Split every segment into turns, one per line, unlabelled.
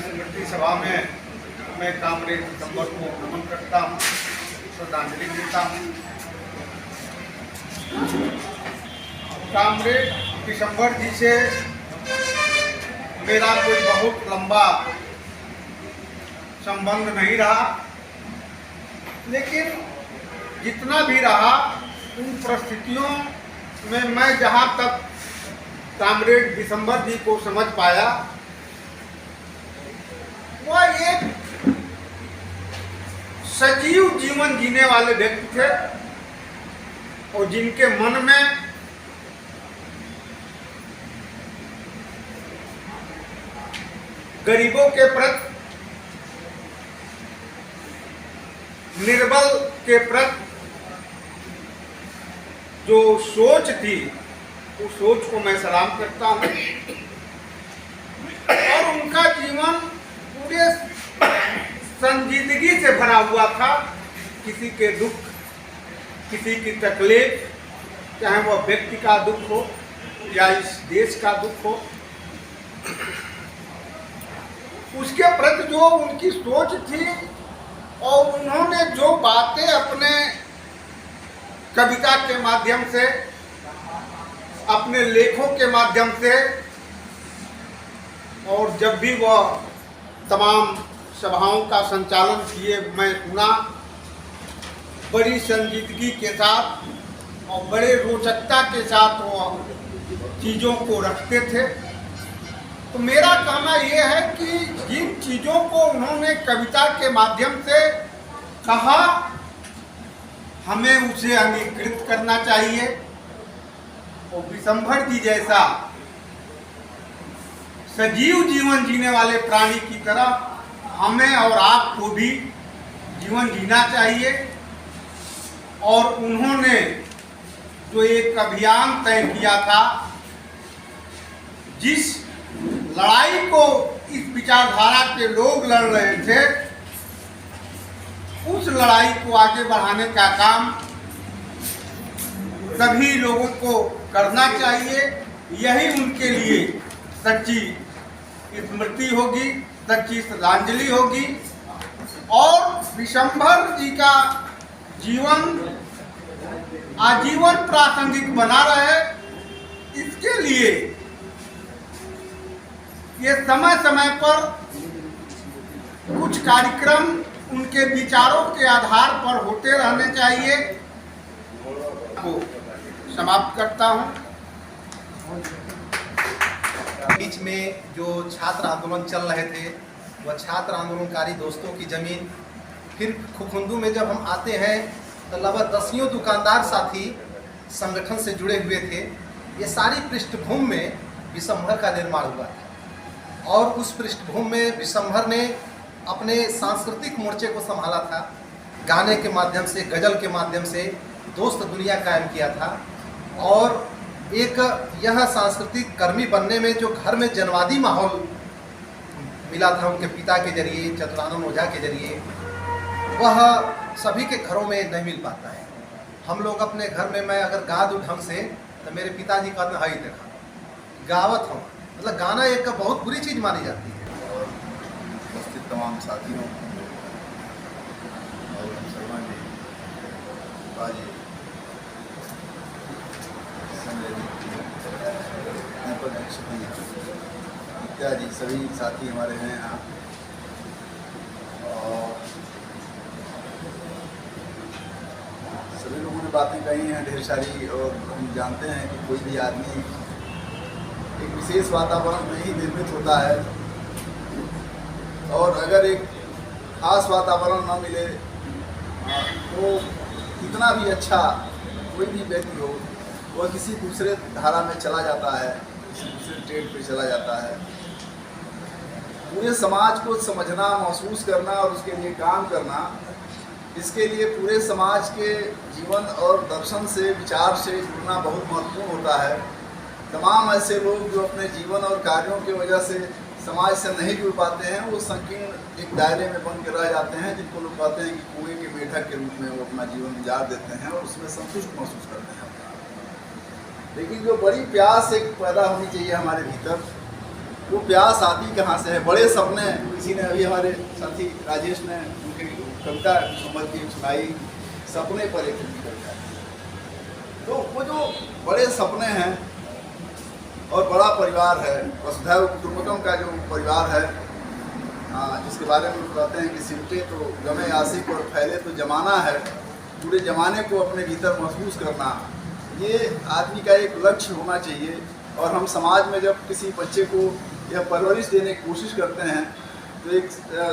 स्मृति सभा में मैं कामरेड दिसंबर को नमन करता हूँ, श्रद्धांजलि देता हूँ। कामरेड दिसंबर जी से मेरा कोई बहुत लंबा संबंध नहीं रहा, लेकिन जितना भी रहा उन परिस्थितियों में मैं जहाँ तक कामरेड दिसंबर जी को समझ पाया, वह एक सजीव जीवन जीने वाले व्यक्ति थे और जिनके मन में गरीबों के प्रति, निर्बल के प्रति जो सोच थी, उस सोच को मैं सलाम करता हूँ। और उनका जीवन पूरे संजीदगी से भरा हुआ था। किसी के दुख, किसी की तकलीफ, चाहे वह व्यक्ति का दुख हो या इस देश का दुख हो, उसके प्रति जो उनकी सोच थी और उन्होंने जो बातें अपने कविता के माध्यम से, अपने लेखों के माध्यम से, और जब भी वह तमाम सभाओं का संचालन किए मैं सुना, बड़ी संजीदगी के साथ और बड़े रोचकता के साथ वो चीज़ों को रखते थे। तो मेरा कहना यह है कि जिन चीज़ों को उन्होंने कविता के माध्यम से कहा, हमें उसे अंगीकृत करना चाहिए। और दिसंबर जी जैसा सजीव जीवन जीने वाले प्राणी की तरह हमें और आपको भी जीवन जीना चाहिए। और उन्होंने जो एक अभियान तय किया था, जिस लड़ाई को इस विचारधारा के लोग लड़ रहे थे, उस लड़ाई को आगे बढ़ाने का काम सभी लोगों को करना चाहिए। यही उनके लिए सच्ची स्मृति होगी, सच्ची श्रद्धांजलि होगी। और दिसंबर जी का जीवन आजीवन प्रासंगिक बना रहे, इसके लिए ये समय समय पर कुछ कार्यक्रम उनके विचारों के आधार पर होते रहने चाहिए। को समाप्त करता हूँ।
बीच में जो छात्र आंदोलन चल रहे थे, वह छात्र आंदोलनकारी दोस्तों की जमीन, फिर खुखुंदू में जब हम आते हैं तो लगभग दसियों दुकानदार साथी संगठन से जुड़े हुए थे। ये सारी पृष्ठभूमि में विशंभर का निर्माण हुआ था और उस पृष्ठभूमि में विशंभर ने अपने सांस्कृतिक मोर्चे को संभाला था। गाने के माध्यम से, गज़ल के माध्यम से दोस्त दुनिया कायम किया था। और एक यह सांस्कृतिक कर्मी बनने में जो घर में जनवादी माहौल मिला था उनके पिता के जरिए, चतुरानंद ओझा के जरिए, वह सभी के घरों में नहीं मिल पाता है। हम लोग अपने घर में, मैं अगर गा दूँ ढंग से तो मेरे पिताजी कहते हैं, हाई देखा गावत हूँ, मतलब गाना एक बहुत बुरी चीज़ मानी जाती है।
और उपस्थित तमाम साथियों और शर्मा जी, बाजी, दीपक दीक्षित इत्यादि सभी साथी हमारे हैं यहाँ। और सभी लोगों ने बातें कही हैं ढेर सारी, और हम जानते हैं कि कोई भी आदमी एक विशेष वातावरण में ही निर्मित होता है, और अगर एक खास वातावरण न मिले तो कितना भी अच्छा कोई भी व्यक्ति हो, वह किसी दूसरे धारा में चला जाता है, किसी दूसरे ट्रेड पे चला जाता है। पूरे समाज को समझना, महसूस करना और उसके लिए काम करना, इसके लिए पूरे समाज के जीवन और दर्शन से, विचार से जुड़ना बहुत महत्वपूर्ण होता है। तमाम ऐसे लोग जो अपने जीवन और कार्यों की वजह से समाज से नहीं जुड़ पाते हैं, वो संकीर्ण एक दायरे में बन के रह जाते हैं, जिनको लोग कहते हैं कि कुएं के मेढक के रूप में वो अपना जीवन गुजार देते हैं और उसमें संतुष्ट महसूस करते हैं। लेकिन जो बड़ी प्यास एक पैदा होनी चाहिए हमारे भीतर, वो प्यास आती कहाँ से है। बड़े सपने, किसी ने अभी हमारे साथी राजेश ने उनकी कविता समझ की सुनाई, सपने पर एक कविता। तो वो जो बड़े सपने हैं और बड़ा परिवार है, वसुधैव कुटुंबकम का जो परिवार है, जिसके बारे में कहते हैं कि सिमटे तो गमे आशिक और फैले तो जमाना है, पूरे ज़माने को अपने भीतर महसूस करना, ये आदमी का एक लक्ष्य होना चाहिए। और हम समाज में जब किसी बच्चे को यह परवरिश देने की कोशिश करते हैं तो एक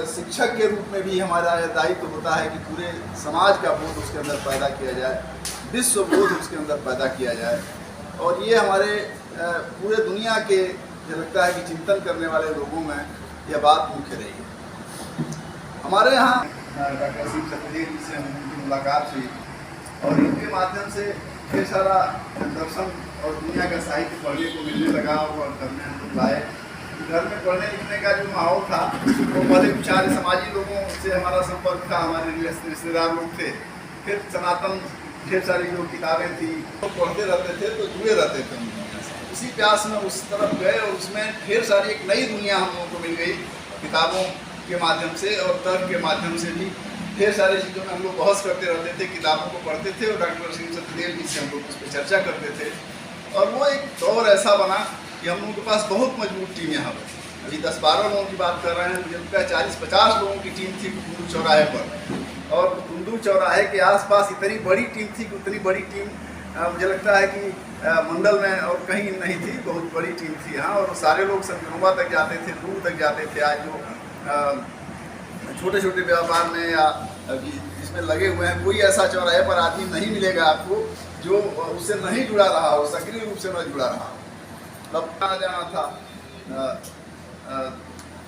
शिक्षक के रूप में भी हमारा यह दायित्व होता है कि पूरे समाज का बोध उसके अंदर पैदा किया जाए, विश्व बोध उसके अंदर पैदा किया जाए। और ये हमारे पूरे दुनिया के मुझे लगता है कि चिंतन करने वाले लोगों में यह बात मुख्य रही है। हमारे यहाँ डॉक्टर सिंह सत्यदेव जी से उनकी मुलाकात हुई और इनके माध्यम से ढेर सारा दर्शन और दुनिया का साहित्य पढ़ने को मिलने लगा और घर में हम लोग लाए। घर में पढ़ने लिखने का जो माहौल था वो पहले कुछ सारे समाजी लोगों से हमारा संपर्क था, हमारे रिश्तेदार लोग थे, फिर सनातन ढेर सारी जो किताबें थी वो पढ़ते रहते थे, तो जुड़े रहते थे उसी प्यास में उस तरफ गए और उसमें ढेर सारी एक नई दुनिया हम लोगों को मिल गई किताबों के माध्यम से और तर्क के माध्यम से भी। ढेर सारी चीज़ों में हम लोग बहस करते रहते थे, किताबों को पढ़ते थे और डॉक्टर सिंह सत्यदेव जी से हम लोग उस पर चर्चा करते थे। और वो एक दौर ऐसा बना कि हम लोगों के पास बहुत मजबूत टीम यहाँ पर, अभी 10-12 लोगों की बात कर रहे हैं, मुझे लगता है 40-50 लोगों की टीम थी कुंदू चौराहे पर। और कुंदू चौराहे के आसपास इतनी बड़ी टीम थी कि उतनी बड़ी टीम मुझे लगता है कि मंडल में और कहीं नहीं थी, बहुत बड़ी टीम थी यहाँ। और सारे लोग संगरुआ तक जाते थे, दूर तक जाते थे। आज जो छोटे छोटे व्यापार में या इसमें लगे हुए हैं, कोई ऐसा चौराहे पर आदमी नहीं मिलेगा आपको जो उससे नहीं जुड़ा रहा हो, सक्रिय रूप से न जुड़ा रहा। मतलब कहा जाना था,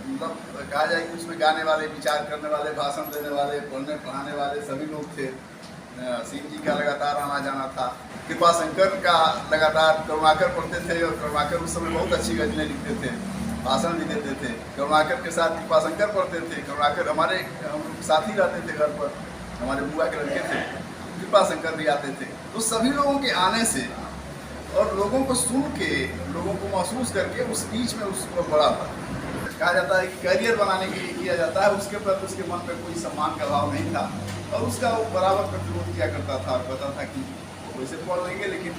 मतलब कहा जाए कि उसमें गाने वाले, विचार करने वाले, भाषण देने वाले, पढ़ने पढ़ाने वाले सभी लोग थे। सिंह जी का लगातार आना जाना था, कृपा शंकर का लगातार, करुणाकर पढ़ते थे और करुणाकर उस समय बहुत अच्छी गज़लें लिखते थे, भाषण भी देते थे। करुणाकर के साथ कृपा शंकर पढ़ते थे। करुणाकर हमारे हम लोग साथ ही रहते थे घर पर, हमारे बुआ के लड़के थे, कृपा शंकर भी आते थे। तो सभी लोगों के आने से और लोगों को सुन के, लोगों को महसूस करके उस बीच में उसको बड़ा हुआ। कहा जाता है कि करियर बनाने के लिए किया जाता है, उसके प्रति उसके मन में कोई सम्मान का भाव नहीं था और उसका वो बराबर प्रतिरोध किया करता था और कहता था कि वैसे पढ़ लेंगे लेकिन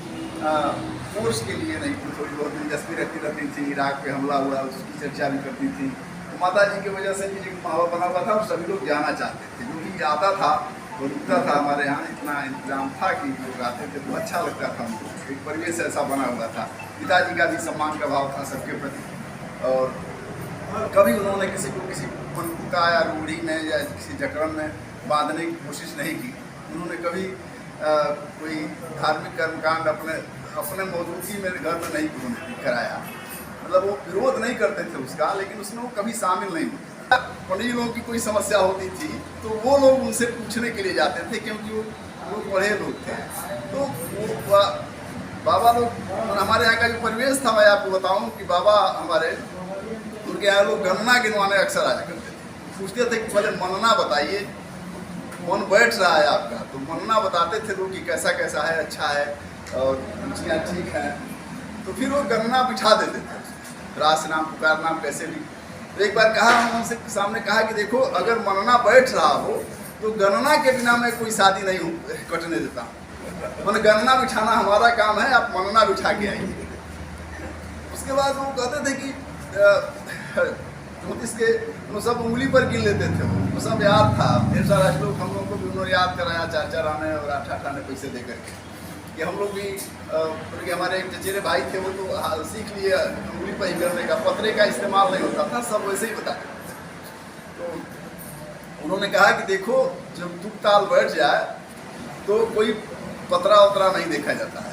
कोर्स के लिए नहीं। थोड़ी बहुत दिलचस्पी रखती रहती थी। इराक पे हमला हुआ उसकी चर्चा भी करती थी। तो माता जी की वजह से भी एक माहौल बना हुआ था और सभी लोग जाना चाहते थे। जो भी आता था वो रुकता था। हमारे यहाँ इतना इंतजाम था कि लोग आते थे तो अच्छा लगता था हमको। एक परिवेश ऐसा बना हुआ था। पिताजी का भी सम्मान का भाव था सबके प्रति और कभी उन्होंने किसी को किसी मनपुता या रूढ़ी में या किसी जकड़न में बांधने की कोशिश नहीं की। उन्होंने कभी कोई धार्मिक कर्मकांड अपने मौजूदगी में घर में नहीं कराया। मतलब वो विरोध नहीं करते थे उसका, लेकिन उसमें वो कभी शामिल नहीं हुए। पंडित लोगों की कोई समस्या होती थी तो वो लोग उनसे पूछने के लिए जाते थे, क्योंकि वो लोग बड़े लोग थे। तो वो बाबा लोग, हमारे यहाँ का जो परिवेश था, मैं आपको बताऊँ कि बाबा हमारे, उनके यहाँ लोग गणना गिनवाने अक्सर आया करते थे। पूछते थे कि पहले मनना बताइए, मन बैठ रहा है आपका, तो मनना बताते थे लोग कि कैसा कैसा है, अच्छा है और रुचियाँ ठीक हैं। तो फिर वो गणना बिठा देते थे, रास नाम पुकार नाम कैसे भी। तो एक बार कहा, हम उनसे सामने कहा कि देखो, अगर मनना बैठ रहा हो तो गणना के बिना मैं कोई शादी नहीं कटने देता। मैंने गणना बिठाना हमारा काम है, आप मनना बिठा के आइए। उसके बाद वो कहते थे कि ज्योतिष के सब उंगली पर गिन लेते थे। वो सब याद था। ढेर सारा श्लोक हम लोग को भी उन्होंने याद कराया, 4-4 आने और 8-8 आने पैसे दे करके, कि हम लोग भी क्योंकि हमारे एक चचेरे भाई थे, वो तो सीख लिए उंगली पर ही करने का, पत्रे का इस्तेमाल नहीं होता था, सब वैसे ही बताते। तो उन्होंने कहा कि देखो, जब तुक ताल बैठ जाए तो कोई पतरा उतरा नहीं देखा जाता है।